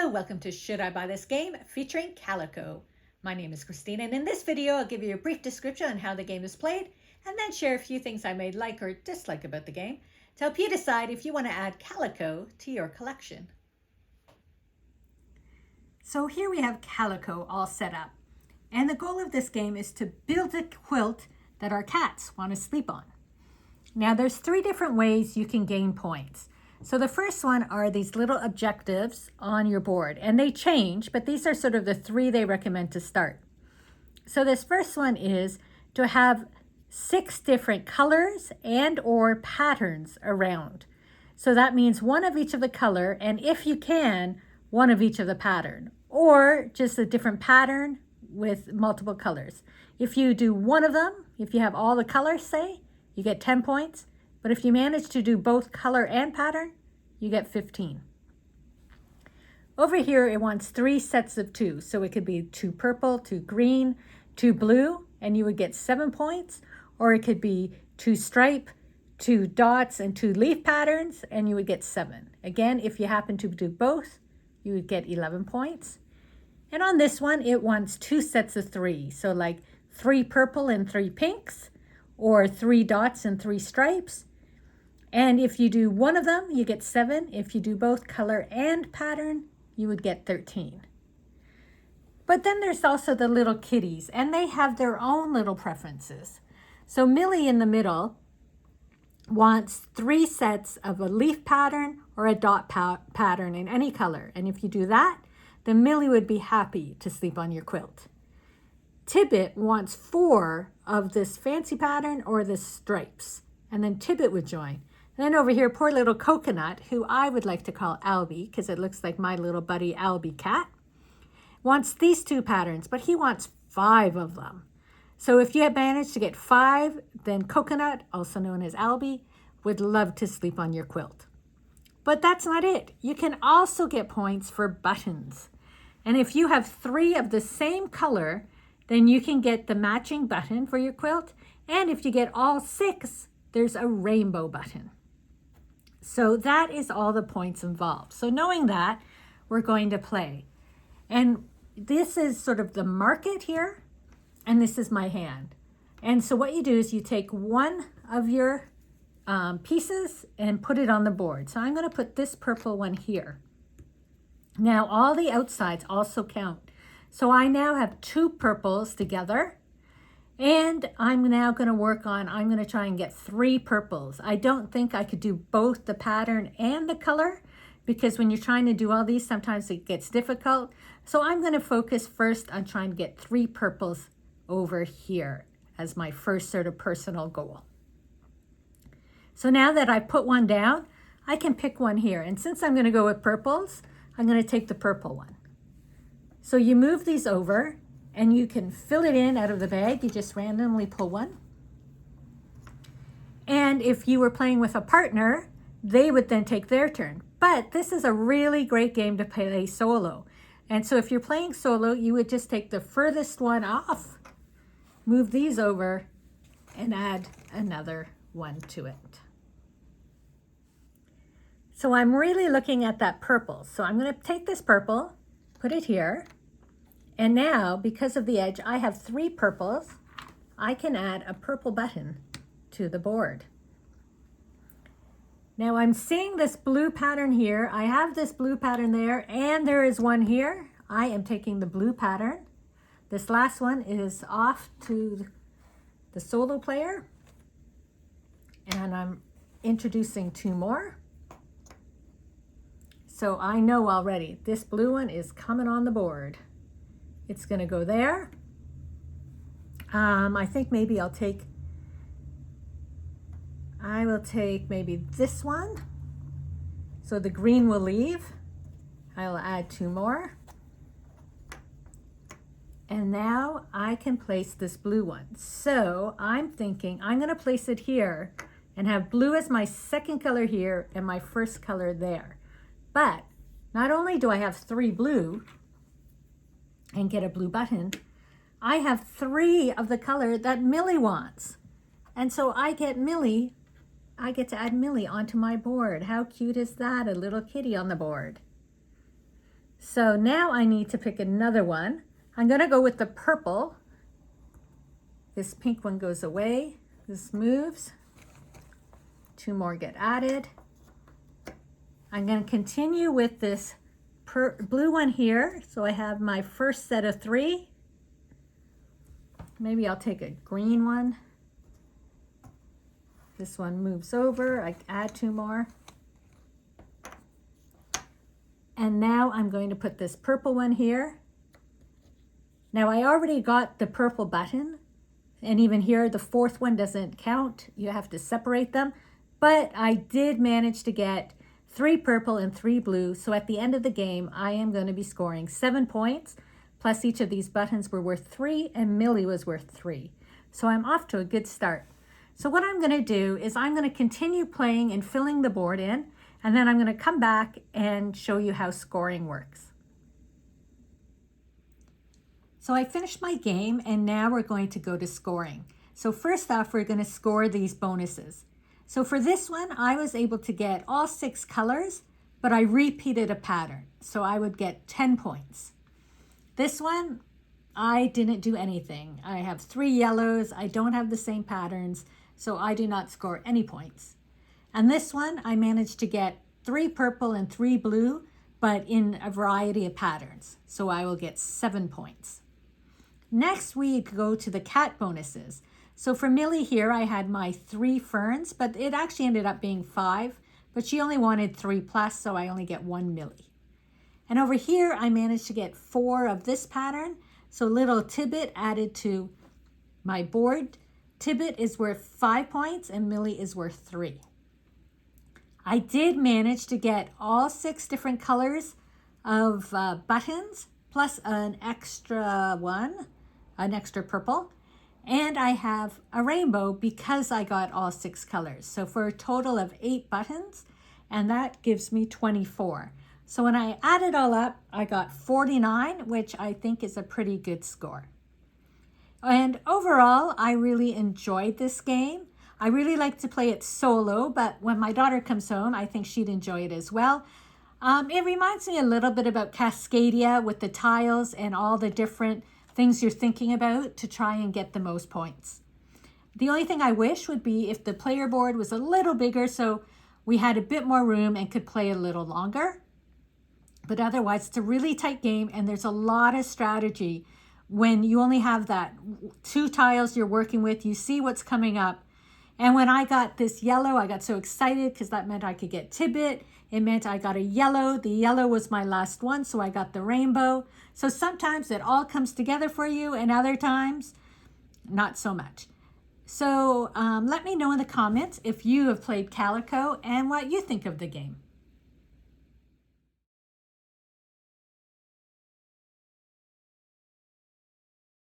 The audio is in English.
Hello, welcome to Should I Buy This Game featuring Calico. My name is Christine, and in this video I'll give you a brief description on how the game is played and then share a few things I may like or dislike about the game to help you decide if you want to add Calico to your collection. So here we have Calico all set up, and the goal of this game is to build a quilt that our cats want to sleep on. Now there's 3 different ways you can gain points. So the first one are these little objectives on your board, and they change, but these are sort of the 3 they recommend to start. So this first one is to have 6 different colors and or patterns around. So that means 1 of each of the color, and if you can, 1 of each of the pattern, or just a different pattern with multiple colors. If you do 1 of them, if you have all the colors, say, you get 10 points. But if you manage to do both color and pattern, you get 15. Over here, it wants 3 sets of 2. So it could be 2 purple, 2 green, 2 blue, and you would get 7 points. Or it could be 2 stripe, 2 dots, and 2 leaf patterns, and you would get 7. Again, if you happen to do both, you would get 11 points. And on this one, it wants 2 sets of 3. So like 3 purple and 3 pinks, or 3 dots and 3 stripes. And if you do 1 of them, you get 7. If you do both color and pattern, you would get 13. But then there's also the little kitties, and they have their own little preferences. So Millie in the middle wants 3 sets of a leaf pattern or a dot pattern in any color. And if you do that, then Millie would be happy to sleep on your quilt. Tibbet wants 4 of this fancy pattern or the stripes, and then Tibbet would join. And then over here, poor little Coconut, who I would like to call Albie, because it looks like my little buddy Albie cat, wants these 2 patterns, but he wants 5 of them. So if you have managed to get 5, then Coconut, also known as Albie, would love to sleep on your quilt. But that's not it. You can also get points for buttons. And if you have 3 of the same color, then you can get the matching button for your quilt. And if you get all 6, there's a rainbow button. So that is all the points involved. So knowing that, we're going to play. And this is sort of the market here, and this is my hand. And so what you do is you take 1 of your pieces and put it on the board. So I'm going to put this purple one here. Now all the outsides also count. So I now have 2 purples together, and I'm now going to I'm going to try and get 3 purples. I don't think I could do both the pattern and the color, because when you're trying to do all these, sometimes it gets difficult. So I'm going to focus first on trying to get 3 purples over here as my first sort of personal goal. So now that I put 1 down, I can pick 1 here. And since I'm going to go with purples, I'm going to take the purple one. So you move these over, and you can fill it in out of the bag. You just randomly pull 1. And if you were playing with a partner, they would then take their turn. But this is a really great game to play solo. And so if you're playing solo, you would just take the furthest one off, move these over, and add another one to it. So I'm really looking at that purple. So I'm going to take this purple, put it here. And now, because of the edge, I have 3 purples. I can add a purple button to the board. Now I'm seeing this blue pattern here. I have this blue pattern there, and there is 1 here. I am taking the blue pattern. This last one is off to the solo player. And I'm introducing 2 more. So I know already this blue one is coming on the board. It's going to go there. I think maybe I will take maybe this one. So the green will leave. I will add 2 more. And now I can place this blue one. So I'm thinking I'm going to place it here and have blue as my second color here and my first color there. But not only do I have 3 blue, and get a blue button, I have 3 of the color that Millie wants. And so I get to add Millie onto my board. How cute is that? A little kitty on the board. So now I need to pick another one. I'm gonna go with the purple. This pink one goes away. This moves. 2 more get added. I'm gonna continue with this blue one here. So I have my first set of 3. Maybe I'll take a green one. This one moves over. I add 2 more. And now I'm going to put this purple one here. Now I already got the purple button, and even here the 4th one doesn't count. You have to separate them. But I did manage to get 3 purple and 3 blue. So at the end of the game, I am going to be scoring 7 points. Plus each of these buttons were worth 3 and Millie was worth 3. So I'm off to a good start. So what I'm going to do is I'm going to continue playing and filling the board in. And then I'm going to come back and show you how scoring works. So I finished my game and now we're going to go to scoring. So first off, we're going to score these bonuses. So for this one, I was able to get all 6 colors, but I repeated a pattern. So I would get 10 points. This one, I didn't do anything. I have 3 yellows. I don't have the same patterns, so I do not score any points. And this one, I managed to get 3 purple and 3 blue, but in a variety of patterns. So I will get 7 points. Next, we go to the cat bonuses. So for Millie here, I had my 3 ferns, but it actually ended up being 5, but she only wanted 3 plus, so I only get 1 Millie. And over here, I managed to get 4 of this pattern. So little Tibbet added to my board. Tibbet is worth 5 points and Millie is worth 3. I did manage to get all 6 different colors of buttons, plus an extra one, an extra purple. And I have a rainbow because I got all 6 colors. So for a total of 8 buttons, and that gives me 24. So when I add it all up, I got 49, which I think is a pretty good score. And overall, I really enjoyed this game. I really like to play it solo, but when my daughter comes home, I think she'd enjoy it as well. It reminds me a little bit about Cascadia with the tiles and all the different things you're thinking about to try and get the most points. The only thing I wish would be if the player board was a little bigger so we had a bit more room and could play a little longer. But otherwise, it's a really tight game and there's a lot of strategy when you only have that 2 tiles you're working with. You see what's coming up. And when I got this yellow, I got so excited because that meant I could get Tibbet. It meant I got a yellow. The yellow was my last one, so I got the rainbow. So sometimes it all comes together for you, and other times, not so much. So let me know in the comments if you have played Calico and what you think of the game.